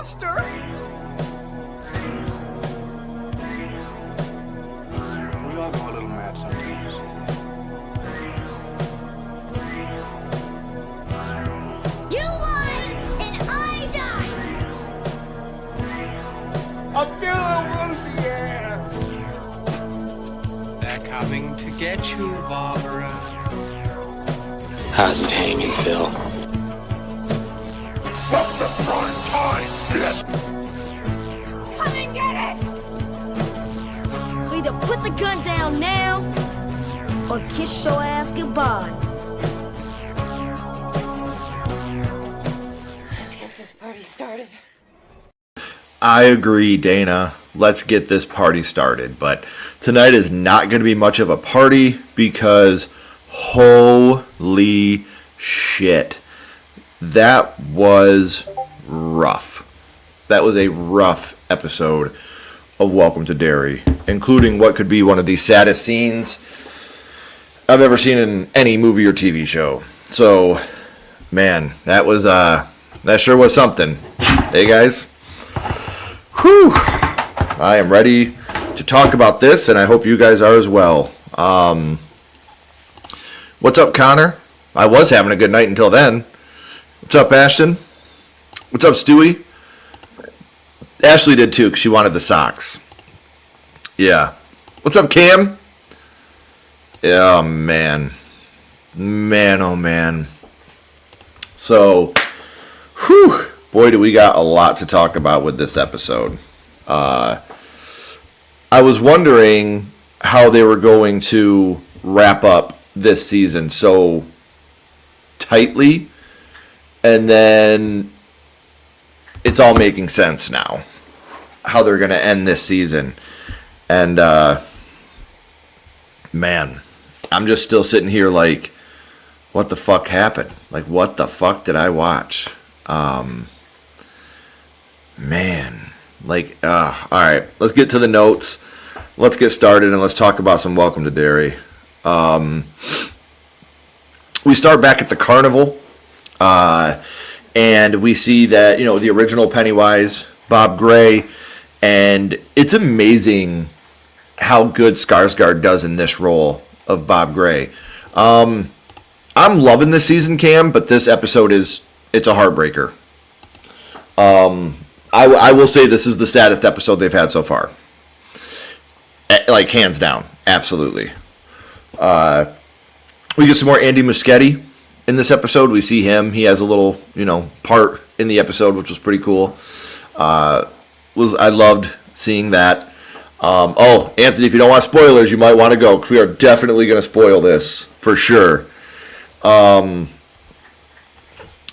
toaster. We all go a little mad sometimes. You lied and I died! A fellow Rosier. They're coming to get you, Barbara. How's it hanging, Phil? What's the prime time, bitch? Come and get it! So either put the gun down now, or kiss your ass goodbye. Let's get this party started. I agree, Dana. Let's get this party started. But tonight is not going to be much of a party because holy shit. That was rough. That was a rough episode of Welcome to Derry, including what could be one of the saddest scenes I've ever seen in any movie or TV show. So, man, that was that sure was something. Hey guys. Whew. I am ready to talk about this, and I hope you guys are as well. What's up, Connor? I was having a good night until then. What's up, Ashton? What's up, Stewie? Ashley did too, because she wanted the socks. Yeah. What's up, Cam? Oh, man. Man, oh, man. So, whew. Boy, do we got a lot to talk about with this episode. I was wondering how they were going to wrap up this season so tightly, and then it's all making sense now, how they're going to end this season. And, man, I'm just still sitting here like, what the fuck happened? Like, what the fuck did I watch? Man, like, all right, let's get to the notes. Let's get started and let's talk about some Welcome to Derry. We start back at the carnival, and we see that, you know, the original Pennywise, Bob Gray, and it's amazing how good Skarsgård does in this role of Bob Gray. I'm loving this season, Cam, but this episode it's a heartbreaker. I will say this is the saddest episode they've had so far. Like, hands down. Absolutely. We get some more Andy Muschietti in this episode. We see him. He has a little, part in the episode, which was pretty cool. I loved seeing that. Anthony, if you don't want spoilers, you might want to go, because we are definitely going to spoil this, for sure.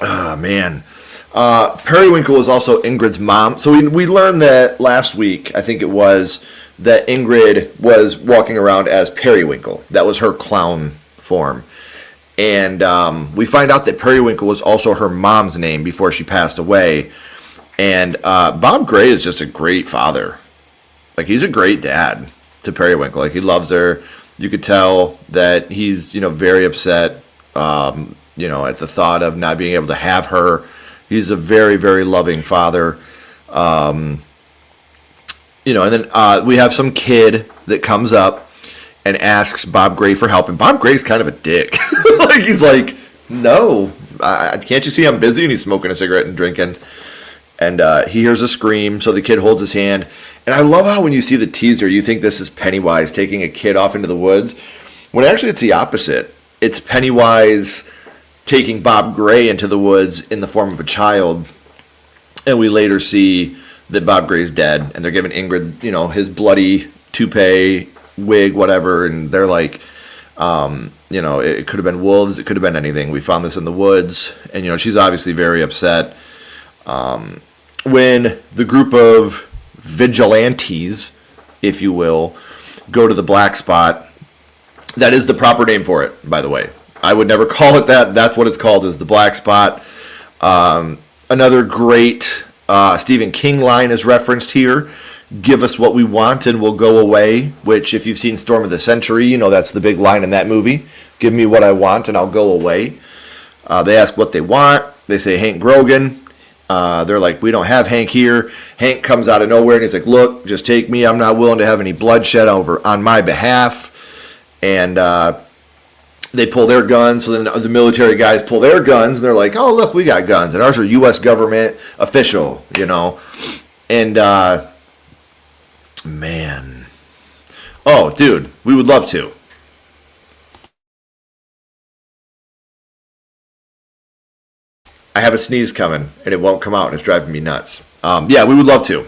Man. Periwinkle is also Ingrid's mom. So we learned that last week, I think it was, that Ingrid was walking around as Periwinkle. That was her clown form. And we find out that Periwinkle was also her mom's name before she passed away. And Bob Gray is just a great father. Like, he's a great dad to Periwinkle. Like, he loves her. You could tell that he's, very upset, at the thought of not being able to have her. He's a very, very loving father. And then we have some kid that comes up and asks Bob Gray for help. And Bob Gray's kind of a dick. Like, he's like, no, can't you see I'm busy? And he's smoking a cigarette and drinking. And he hears a scream, so the kid holds his hand. And I love how when you see the teaser, you think this is Pennywise taking a kid off into the woods. When actually it's the opposite. It's Pennywise taking Bob Gray into the woods in the form of a child, and we later see that Bob Gray's dead, and they're giving Ingrid, his bloody toupee, wig, whatever, and they're like, it could have been wolves, it could have been anything. We found this in the woods, and, she's obviously very upset. When the group of vigilantes, if you will, go to the black spot, that is the proper name for it, by the way. I would never call it that. That's what it's called, is the black spot. Another great Stephen King line is referenced here. Give us what we want and we'll go away, which if you've seen Storm of the Century, that's the big line in that movie. Give me what I want and I'll go away. They ask what they want. They say Hank Grogan. They're like, we don't have Hank here. Hank comes out of nowhere and he's like, look, just take me. I'm not willing to have any bloodshed over on my behalf. And they pull their guns. So then the military guys pull their guns and they're like, oh, look, we got guns. And ours are U.S. government official, you know. And, man. Oh, dude, we would love to. I have a sneeze coming, and it won't come out, and it's driving me nuts. Yeah, we would love to.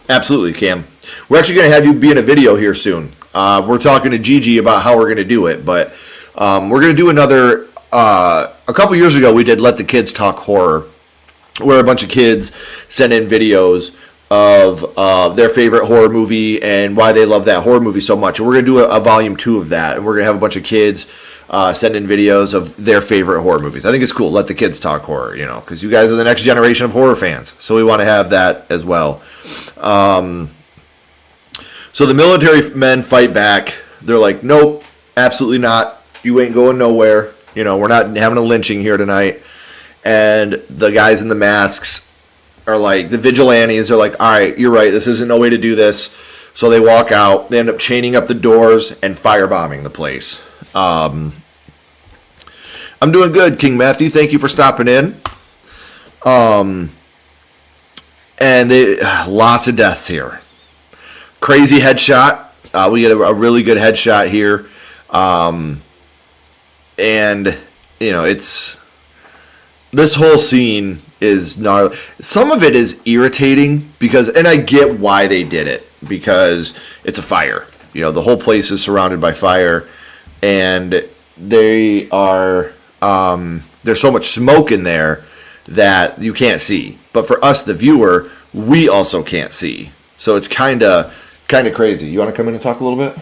Absolutely, Cam. We're actually going to have you be in a video here soon. We're talking to Gigi about how we're going to do it, but we're going to do another... a couple years ago, we did Let the Kids Talk Horror, where a bunch of kids sent in videos of their favorite horror movie and why they love that horror movie so much. And we're going to do a volume 2 of that, and we're going to have a bunch of kids... send in videos of their favorite horror movies. I think it's cool. Let the kids talk horror, you know, because you guys are the next generation of horror fans. So we want to have that as well. So the military men fight back. They're like, nope, absolutely not. You ain't going nowhere. You know, we're not having a lynching here tonight. And the guys in the masks are like, the vigilantes are like, all right, you're right. This isn't no way to do this. So they walk out. They end up chaining up the doors and firebombing the place. I'm doing good, King Matthew. Thank you for stopping in. And lots of deaths here. Crazy headshot. We get a really good headshot here. And, you know, it's... This whole scene is gnarly. Some of it is irritating because... And I get why they did it. Because it's a fire. You know, the whole place is surrounded by fire. And they are... there's so much smoke in there that you can't see. But for us, the viewer, we also can't see. So it's kind of crazy. You want to come in and talk a little bit?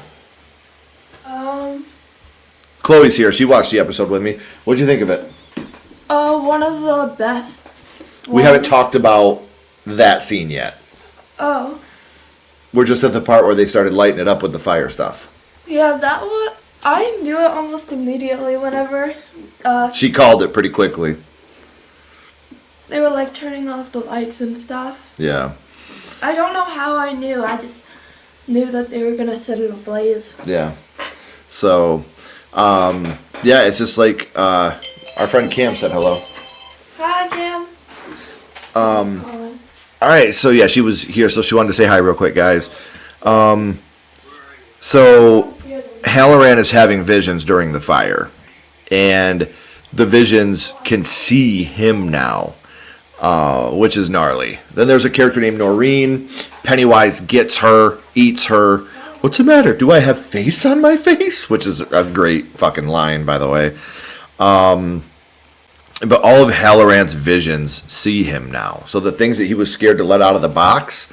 Chloe's here. She watched the episode with me. What'd you think of it? One of the best. We haven't talked about that scene yet. Oh. We're just at the part where they started lighting it up with the fire stuff. Yeah, that was... I knew it almost immediately whenever... she called it pretty quickly. They were, like, turning off the lights and stuff. Yeah. I don't know how I knew. I just knew that they were going to set it ablaze. Yeah. So, yeah, it's just like... our friend Cam said hello. Hi, Cam. All right, so yeah, she was here, so she wanted to say hi real quick, guys. So Halloran is having visions during the fire, and the visions can see him now, which is gnarly. Then there's a character named Noreen. Pennywise gets her, eats her. What's the matter? Do I have face on my face? Which is a great fucking line, by the way. But all of Halloran's visions see him now. So the things that he was scared to let out of the box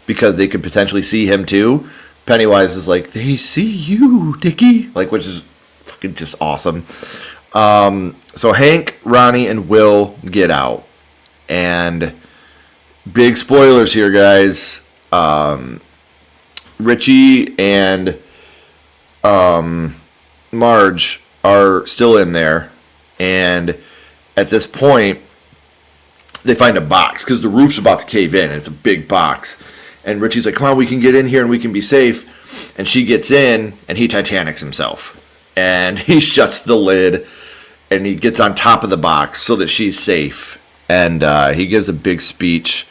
because they could potentially see him too, Pennywise is like, they see you, Dickie. Like, which is fucking just awesome. So Hank, Ronnie, and Will get out. And big spoilers here, guys. Richie and Marge are still in there. And at this point, they find a box because the roof's about to cave in. It's a big box. And Richie's like, come on, we can get in here and we can be safe. And she gets in and he Titanics himself. And he shuts the lid and he gets on top of the box so that she's safe. And he gives a big speech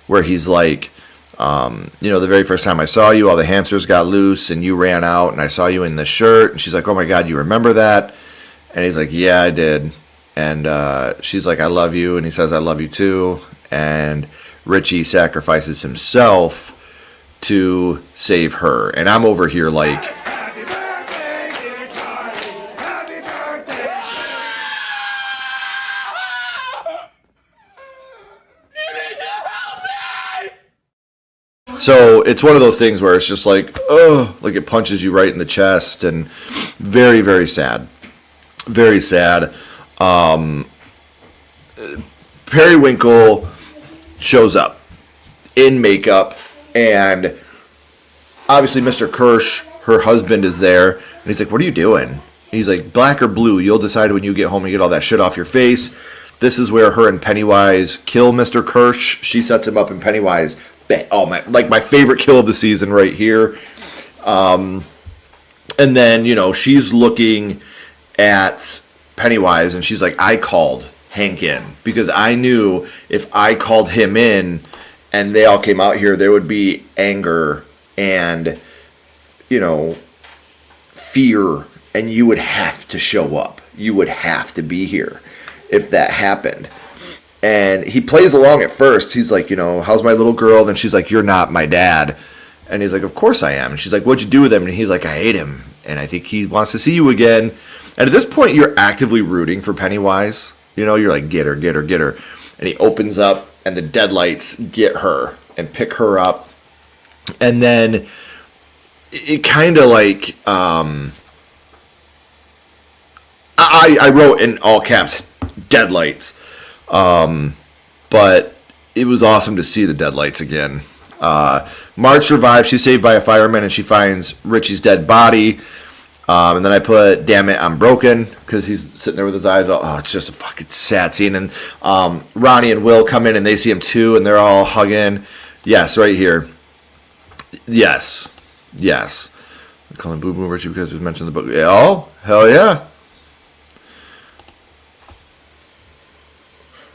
where he's like, you know, the very first time I saw you, all the hamsters got loose and you ran out and I saw you in this shirt. And she's like, oh my God, you remember that? And he's like, yeah, I did. And she's like, I love you. And he says, I love you too. And Richie sacrifices himself to save her. And I'm over here like... Happy birthday, dear Charlie. Happy birthday. You need to help me! So it's one of those things where it's just like, oh, like it punches you right in the chest. And very, very sad. Very sad. Periwinkle shows up in makeup, and obviously Mr. Kirsch, her husband, is there, and he's like, what are you doing? And he's like, black or blue, you'll decide when you get home and get all that shit off your face. This is where her and Pennywise kill Mr. Kirsch. She sets him up, and Pennywise, my favorite kill of the season right here. And then, she's looking at Pennywise, and she's like, I called Hank in because I knew if I called him in and they all came out here, there would be anger and, fear, and you would have to show up. You would have to be here if that happened. And he plays along at first. He's like, how's my little girl? Then she's like, you're not my dad. And he's like, of course I am. And she's like, what'd you do with him? And he's like, I hate him. And I think he wants to see you again. And at this point, you're actively rooting for Pennywise. You're like, get her, get her, get her. And he opens up, and the deadlights get her and pick her up. And then it kind of like, I wrote in all caps, deadlights. But it was awesome to see the deadlights again. Marge survives. She's saved by a fireman, and she finds Richie's dead body. And then I put, damn it, I'm broken, because he's sitting there with his eyes all, it's just a fucking sad scene. And Ronnie and Will come in, and they see him too, and they're all hugging. Yes, right here. Yes. I call him Boo Boo Richie because we mentioned the book. Oh, hell yeah.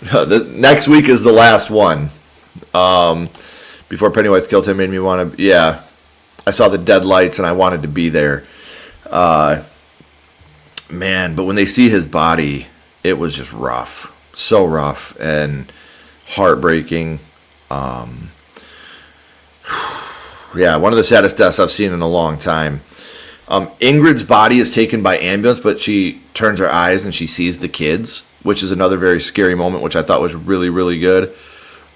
The next week is the last one. Before Pennywise killed him, made me want to. Yeah, I saw the deadlights and I wanted to be there. Man, but when they see his body, it was just rough, so rough and heartbreaking. Yeah, one of the saddest deaths I've seen in a long time. Ingrid's body is taken by ambulance, but she turns her eyes and she sees the kids, which is another very scary moment, which I thought was really, really good.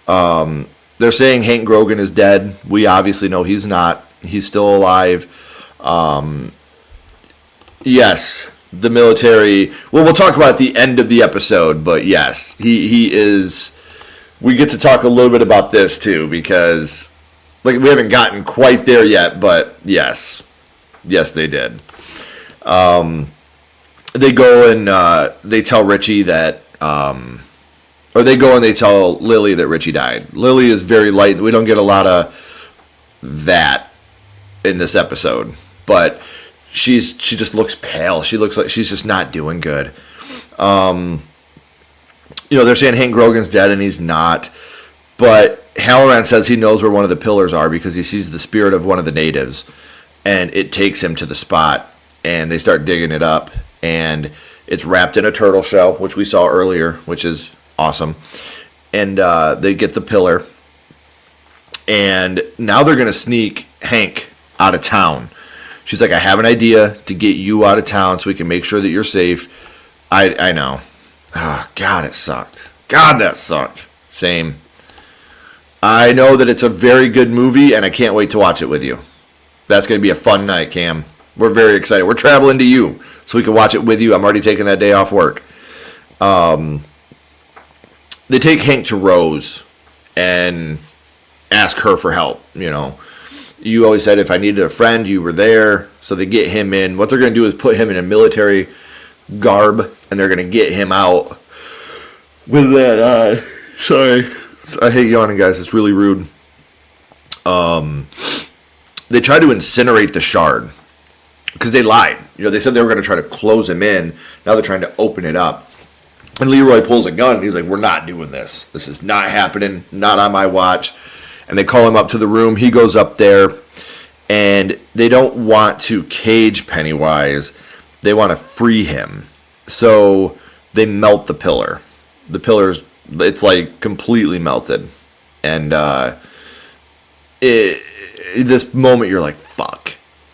They're saying Hank Grogan is dead. We obviously know he's not. He's still alive. Yes, the military. Well, we'll talk about at the end of the episode, but yes, he is. We get to talk a little bit about this too, because we haven't gotten quite there yet, but yes, they did. They go and they tell Richie that, or they go and they tell Lily that Richie died. Lily is very light. We don't get a lot of that in this episode, but she just looks pale. She looks like she's just not doing good. They're saying Hank Grogan's dead, and he's not. But Halloran says he knows where one of the pillars are because he sees the spirit of one of the natives, and it takes him to the spot, and they start digging it up, and it's wrapped in a turtle shell, which we saw earlier, which is awesome. And they get the pillar, and now they're going to sneak Hank out of town. She's like, I have an idea to get you out of town so we can make sure that you're safe. I know. Oh, God, it sucked. God, that sucked. Same. I know that it's a very good movie, and I can't wait to watch it with you. That's going to be a fun night, Cam. We're very excited. We're traveling to you so we can watch it with you. I'm already taking that day off work. They take Hank to Rose and ask her for help. You always said if I needed a friend, you were there. So they get him in. What they're going to do is put him in a military garb, and they're going to get him out with that. Sorry. I hate yawning, guys. It's really rude. They tried to incinerate the shard because they lied. They said they were going to try to close him in. Now they're trying to open it up. And Leroy pulls a gun. And he's like, we're not doing this. This is not happening. Not on my watch. And they call him up to the room. He goes up there. And they don't want to cage Pennywise. They want to free him. So they melt the pillar. The pillar's, it's like completely melted. And this moment you're like, fuck.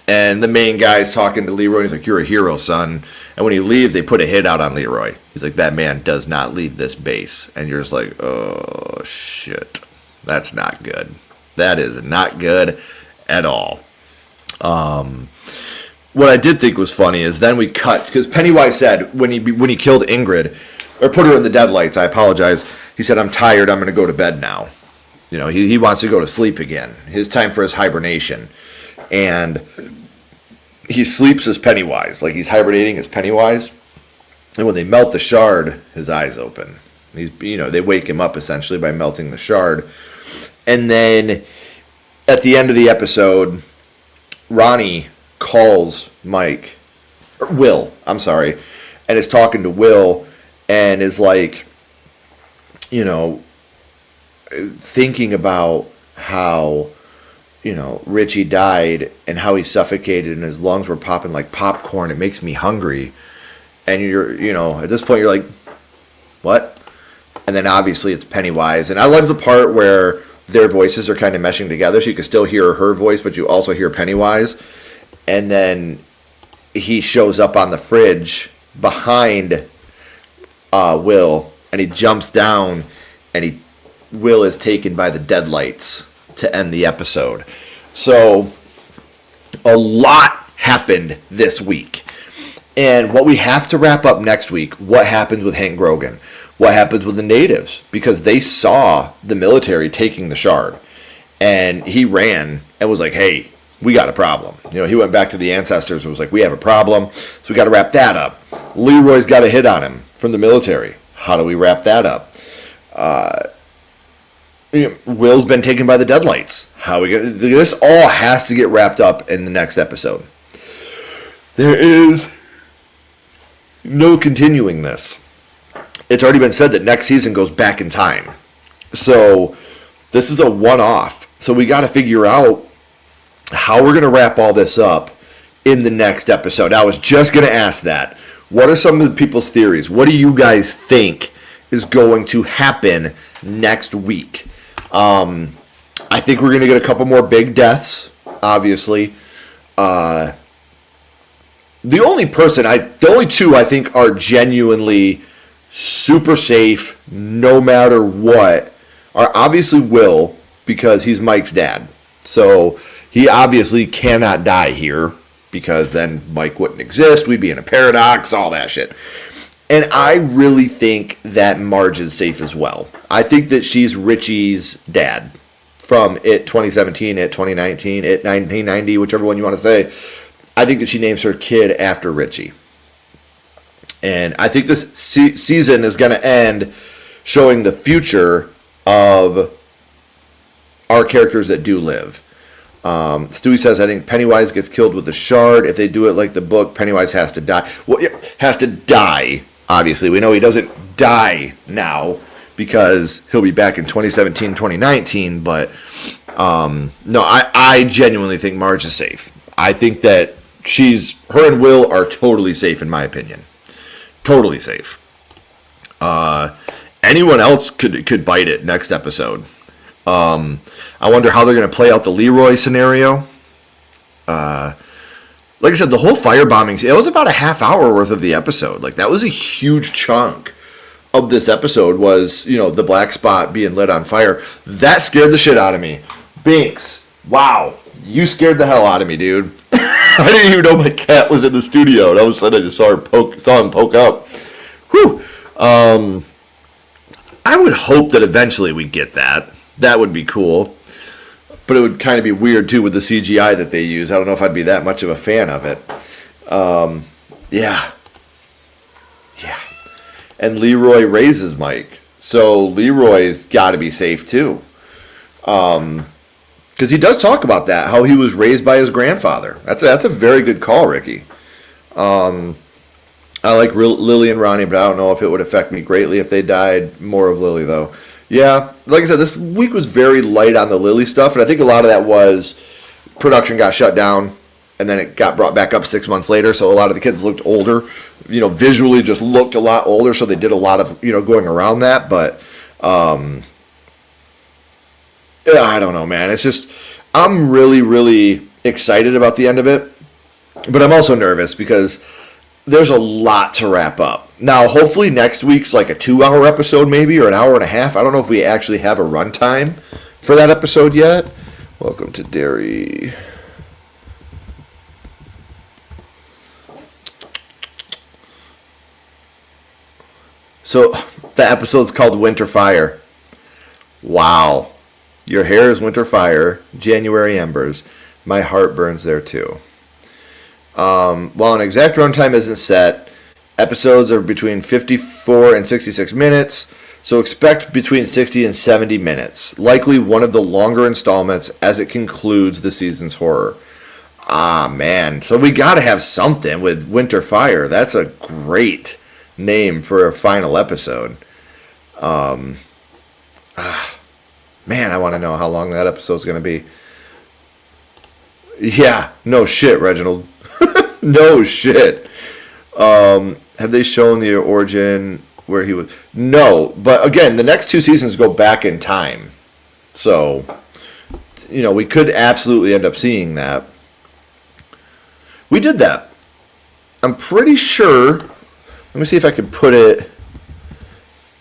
And the main guy's talking to Leroy. He's like, you're a hero, son. And when he leaves, they put a hit out on Leroy. He's like, that man does not leave this base. And you're just like, oh, shit. That's not good. That is not good at all. What I did think was funny is then we cut, because Pennywise said when he killed Ingrid, or put her in the deadlights, I apologize, he said, I'm tired, I'm going to go to bed now. He wants to go to sleep again. His time for his hibernation. And he sleeps as Pennywise, like he's hibernating as Pennywise. And when they melt the shard, his eyes open. They wake him up essentially by melting the shard. And then at the end of the episode, Ronnie calls Will, and is talking to Will and is like, thinking about how, Richie died and how he suffocated and his lungs were popping like popcorn. It makes me hungry. And at this point you're like, what? And then obviously it's Pennywise. And I love the part where their voices are kind of meshing together, so you can still hear her voice, but you also hear Pennywise. And then he shows up on the fridge behind Will, and he jumps down, and Will is taken by the deadlights to end the episode. So a lot happened this week. And what we have to wrap up next week, what happens with Hank Grogan? What happens with the natives? Because they saw the military taking the shard. And he ran and was like, hey, we got a problem. He went back to the ancestors and was like, we have a problem. So we got to wrap that up. Leroy's got a hit on him from the military. How do we wrap that up? Will's been taken by the deadlights. This all has to get wrapped up in the next episode. There is no continuing this. It's already been said that next season goes back in time. So this is a one-off. So we got to figure out how we're going to wrap all this up in the next episode. I was just going to ask that. What are some of the people's theories? What do you guys think is going to happen next week? I think we're going to get a couple more big deaths, obviously. The only two I think are genuinely super safe no matter what are obviously Will, because he's Mike's dad. So he obviously cannot die here, because then Mike wouldn't exist. We'd be in a paradox, all that shit. And I really think that Marge is safe as well. I think that she's Richie's dad from It 2017, It 2019, It 1990, whichever one you want to say. I think that she names her kid after Richie. And I think this season is going to end showing the future of our characters that do live. Stewie says, I think Pennywise gets killed with the shard. If they do it like the book, Pennywise has to die. Well, yeah, has to die, obviously. We know he doesn't die now because he'll be back in 2017, 2019. But no, I genuinely think Marge is safe. I think that her and Will are totally safe, in my opinion. Totally safe. Anyone else could bite it next episode. I wonder how they're going to play out the Leroy scenario. Like I said, the whole firebombing, it was about a half hour worth of the episode. Like, that was a huge chunk of this episode was, the black spot being lit on fire. That scared the shit out of me. Binks, wow, you scared the hell out of me, dude. I didn't even know my cat was in the studio, and all of a sudden I just saw him poke up. Whew. I would hope that eventually we get that. That would be cool. But it would kind of be weird, too, with the CGI that they use. I don't know if I'd be that much of a fan of it. Yeah. And Leroy raises Mike. So Leroy's got to be safe, too. Because he does talk about that, how he was raised by his grandfather. That's a very good call, Ricky. I like Lily and Ronnie, but I don't know if it would affect me greatly if they died. More of Lily, though. Yeah, like I said, this week was very light on the Lily stuff, and I think a lot of that was production got shut down, and then it got brought back up 6 months later, so a lot of the kids looked older, visually just looked a lot older, so they did a lot of, going around that, but, yeah, I don't know, man. It's just, I'm really, really excited about the end of it, but I'm also nervous because there's a lot to wrap up. Now, hopefully next week's like a 2-hour episode maybe, or an hour and a half. I don't know if we actually have a runtime for that episode yet. Welcome to Derry. So, the episode's called Winter Fire. Wow. Your hair is winter fire, January embers. My heart burns there too. While an exact runtime isn't set, episodes are between 54 and 66 minutes. So expect between 60 and 70 minutes. Likely one of the longer installments as it concludes the season's horror. Ah, man. So we got to have something with Winter Fire. That's a great name for a final episode. Man, I want to know how long that episode's going to be. Yeah, no shit, Reginald. No shit. Have they shown the origin where he was? No, but again, the next 2 seasons go back in time. So, we could absolutely end up seeing that. We did that. I'm pretty sure. Let me see if I could put it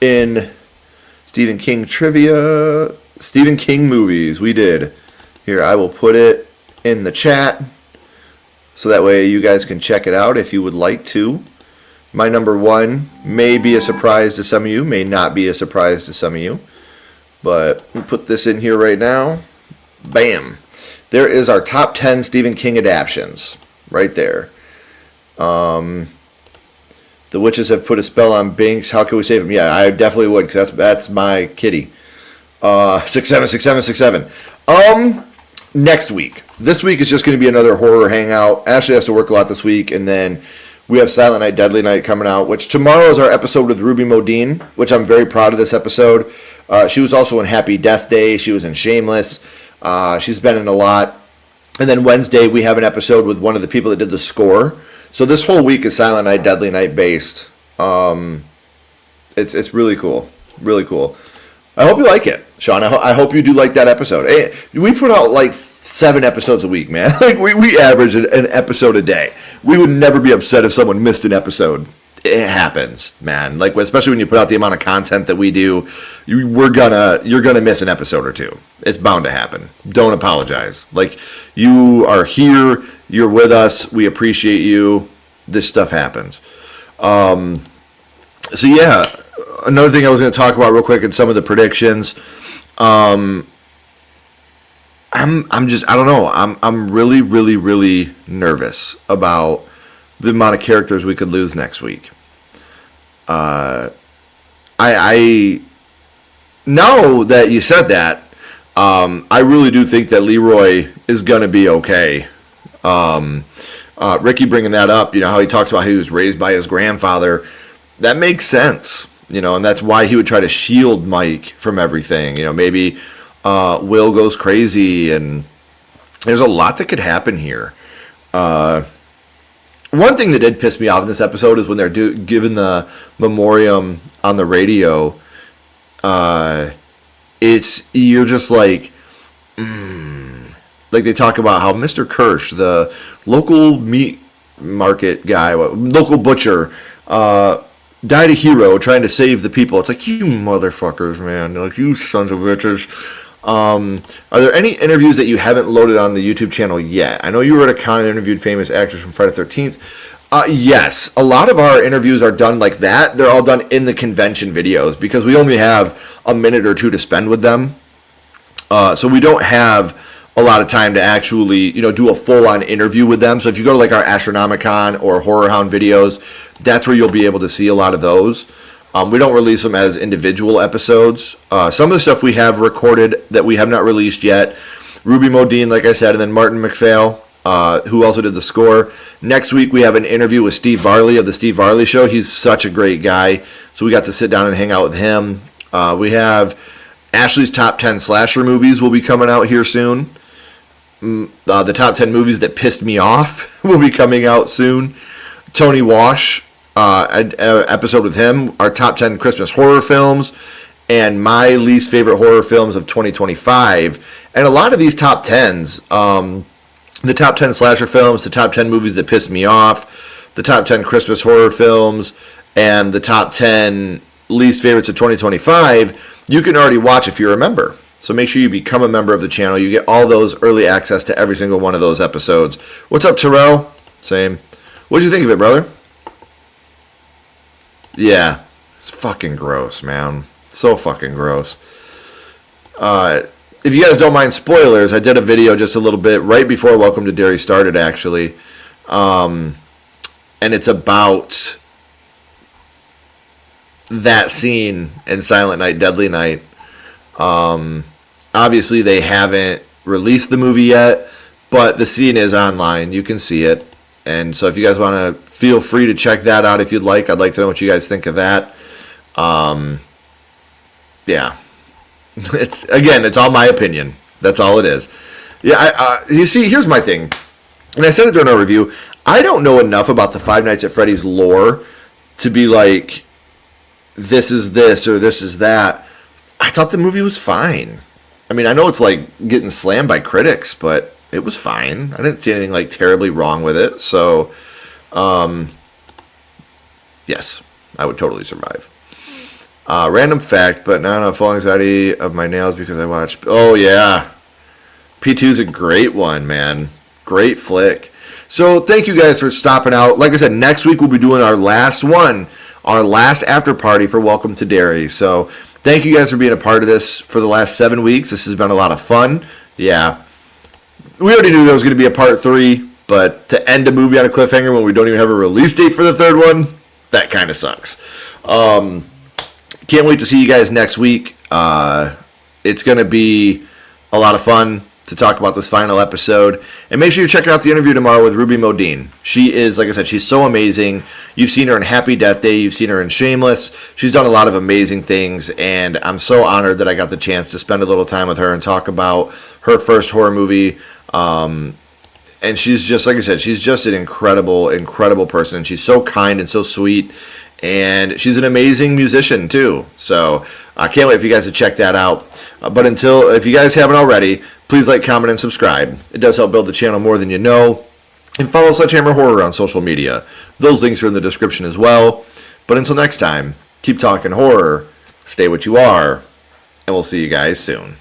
in Stephen King trivia. Stephen King movies. We did. Here, I will put it in the chat so that way you guys can check it out if you would like to. My number 1 may be a surprise to some of you, may not be a surprise to some of you. But we'll put this in here right now. Bam. There is our top 10 Stephen King adaptions. Right there. The witches have put a spell on Binks. How can we save him? Yeah, I definitely would, because that's my kitty. 676767. Next week. This week is just going to be another horror hangout. Ashley has to work a lot this week, and then we have Silent Night, Deadly Night coming out, which tomorrow is our episode with Ruby Modine, which I'm very proud of this episode. She was also in Happy Death Day. She was in Shameless. She's been in a lot. And then Wednesday, we have an episode with one of the people that did the score. So this whole week is Silent Night, Deadly Night based. It's really cool. Really cool. I hope you like it, Sean. I hope you do like that episode. Hey, we put out like 7 episodes a week, man. Like we average an episode a day. We would never be upset if someone missed an episode. It happens, man. Like especially when you put out the amount of content that we do, you're gonna miss an episode or 2. It's bound to happen. Don't apologize. Like you are here, you're with us. We appreciate you. This stuff happens. So yeah, another thing I was going to talk about real quick in some of the predictions. I'm really, really, really nervous about the amount of characters we could lose next week. I now that you said that, I really do think that Leroy is going to be okay. Ricky bringing that up, how he talks about how he was raised by his grandfather. That makes sense, and that's why he would try to shield Mike from everything. Maybe Will goes crazy, and there's a lot that could happen here. One thing that did piss me off in this episode is when they're giving the memoriam on the radio. You're just like, like they talk about how Mr. Kirsch, the local meat market guy, local butcher, died a hero trying to save the people. It's like, you motherfuckers, man. Like, you sons of bitches. Are there any interviews that you haven't loaded on the YouTube channel yet? I know you were at a con and interviewed famous actors from Friday the 13th. Yes, a lot of our interviews are done like that. They're all done in the convention videos because we only have a minute or 2 to spend with them. So we don't have a lot of time to actually, do a full-on interview with them. So if you go to like our Astronomicon or Horror Hound videos, that's where you'll be able to see a lot of those. We don't release them as individual episodes. Some of the stuff we have recorded that we have not released yet. Ruby Modine, like I said, and then Martin McPhail, who also did the score. Next week we have an interview with Steve Varley of The Steve Varley Show. He's such a great guy. So we got to sit down and hang out with him. We have Ashley's top 10 slasher movies will be coming out here soon. The top 10 movies that pissed me off will be coming out soon. Tony Wash, an episode with him, our top 10 Christmas horror films, and my least favorite horror films of 2025. And a lot of these top 10s, the top 10 slasher films, the top 10 movies that pissed me off, the top 10 Christmas horror films, and the top 10 least favorites of 2025, you can already watch if you're a member. So make sure you become a member of the channel. You get all those early access to every single one of those episodes. What's up, Terrell? Same. What'd you think of it, brother? Yeah. It's fucking gross, man. So fucking gross. If you guys don't mind spoilers, I did a video just a little bit right before Welcome to Derry started, actually. And it's about that scene in Silent Night, Deadly Night. Obviously, they haven't released the movie yet, but the scene is online. You can see it. And so if you guys want to, feel free to check that out if you'd like. I'd like to know what you guys think of that. Yeah. It's all my opinion. That's all it is. Yeah, you see, here's my thing. And I said it during our review. I don't know enough about the Five Nights at Freddy's lore to be like, this is this or this is that. I thought the movie was fine. I mean, I know it's like getting slammed by critics, but it was fine. I didn't see anything like terribly wrong with it. So, yes, I would totally survive. Random fact, but now I'm full anxiety of my nails because I watched. Oh, yeah. P2 is a great one, man. Great flick. So thank you guys for stopping out. Like I said, next week we'll be doing our last one, our last after party for Welcome to Derry. So thank you guys for being a part of this for the last 7 weeks. This has been a lot of fun. Yeah. We already knew there was going to be a part 3, but to end a movie on a cliffhanger when we don't even have a release date for the third one, that kind of sucks. Can't wait to see you guys next week. It's going to be a lot of fun to talk about this final episode. And make sure you check out the interview tomorrow with Ruby Modine. She is, like I said, she's so amazing. You've seen her in Happy Death Day. You've seen her in Shameless. She's done a lot of amazing things, and I'm so honored that I got the chance to spend a little time with her and talk about her first horror movie. And she's just, like I said, she's just an incredible, incredible person, and she's so kind and so sweet. And she's an amazing musician, too. So I can't wait for you guys to check that out. But if you guys haven't already, please like, comment, and subscribe. It does help build the channel more than you know. And follow Sledgehammer Horror on social media. Those links are in the description as well. But until next time, keep talking horror, stay what you are, and we'll see you guys soon.